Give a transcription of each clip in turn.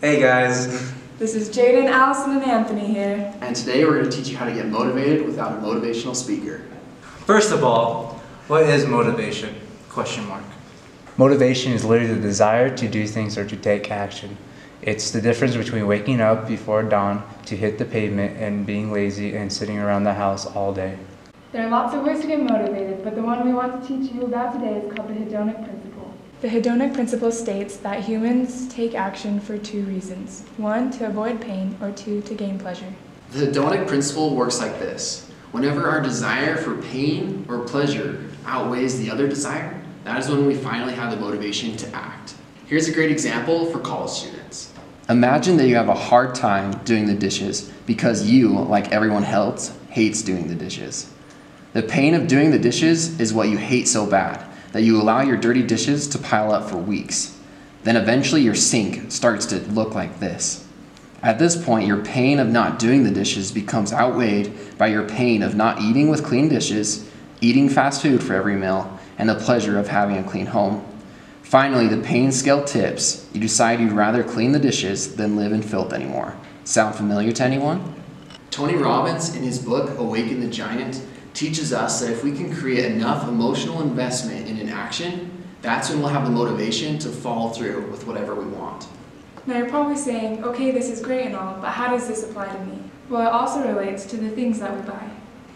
Hey guys. This is Jaden, Allison, and Anthony here. And today we're going to teach you how to get motivated without a motivational speaker. First of all, what is motivation? Question mark. Motivation is literally the desire to do things or to take action. It's the difference between waking up before dawn to hit the pavement and being lazy and sitting around the house all day. There are lots of ways to get motivated, but the one we want to teach you about today is called the hedonic principle. The hedonic principle states that humans take action for two reasons. One, to avoid pain, or two, to gain pleasure. The hedonic principle works like this. Whenever our desire for pain or pleasure outweighs the other desire, that is when we finally have the motivation to act. Here's a great example for college students. Imagine that you have a hard time doing the dishes because you, like everyone else, hates doing the dishes. The pain of doing the dishes is what you hate so bad that you allow your dirty dishes to pile up for weeks. Then eventually your sink starts to look like this. At this point, your pain of not doing the dishes becomes outweighed by your pain of not eating with clean dishes, eating fast food for every meal, and the pleasure of having a clean home. Finally, the pain scale tips. You decide you'd rather clean the dishes than live in filth anymore. Sound familiar to anyone? Tony Robbins, in his book, Awaken the Giant, teaches us that if we can create enough emotional investment in an action, that's when we'll have the motivation to follow through with whatever we want. Now you're probably saying, okay, this is great and all, but how does this apply to me? Well, it also relates to the things that we buy.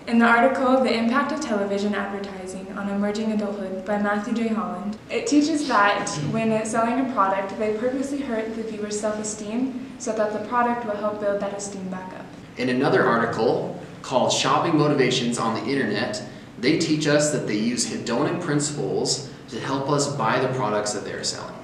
In the article, The Impact of Television Advertising on Emerging Adulthood by Matthew J. Holland, it teaches that when selling a product, they purposely hurt the viewer's self-esteem so that the product will help build that esteem back up. In another article called Shopping Motivations on the Internet, they teach us that they use hedonic principles to help us buy the products that they're selling.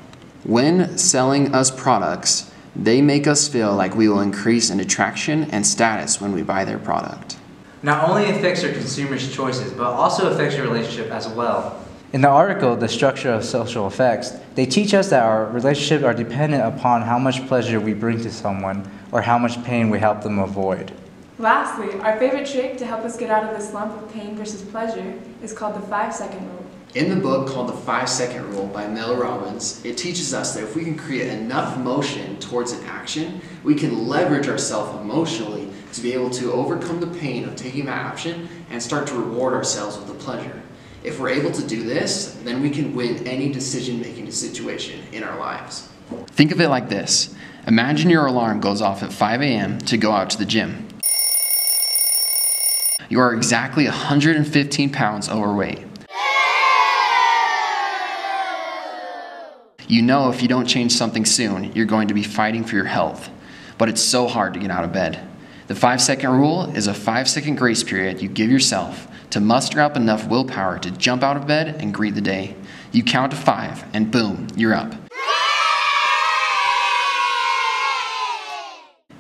When selling us products, they make us feel like we will increase in attraction and status when we buy their product. Not only affects our consumers' choices, but also affects your relationship as well. In the article, The Structure of Social Effects, they teach us that our relationships are dependent upon how much pleasure we bring to someone or how much pain we help them avoid. Lastly, our favorite trick to help us get out of this slump of pain versus pleasure is called the 5-second rule. In the book called The 5-Second Rule by Mel Robbins, it teaches us that if we can create enough motion towards an action, we can leverage ourselves emotionally to be able to overcome the pain of taking that action and start to reward ourselves with the pleasure. If we're able to do this, then we can win any decision-making situation in our lives. Think of it like this. Imagine your alarm goes off at 5 a.m. to go out to the gym. You are exactly 115 pounds overweight. You know if you don't change something soon, you're going to be fighting for your health. But it's so hard to get out of bed. The 5-second rule is a 5-second grace period you give yourself to muster up enough willpower to jump out of bed and greet the day. You count to 5 and boom, you're up.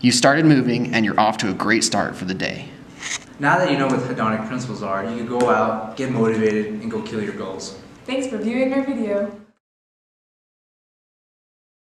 You started moving and you're off to a great start for the day. Now that you know what hedonic principles are, you can go out, get motivated, and go kill your goals. Thanks for viewing our video.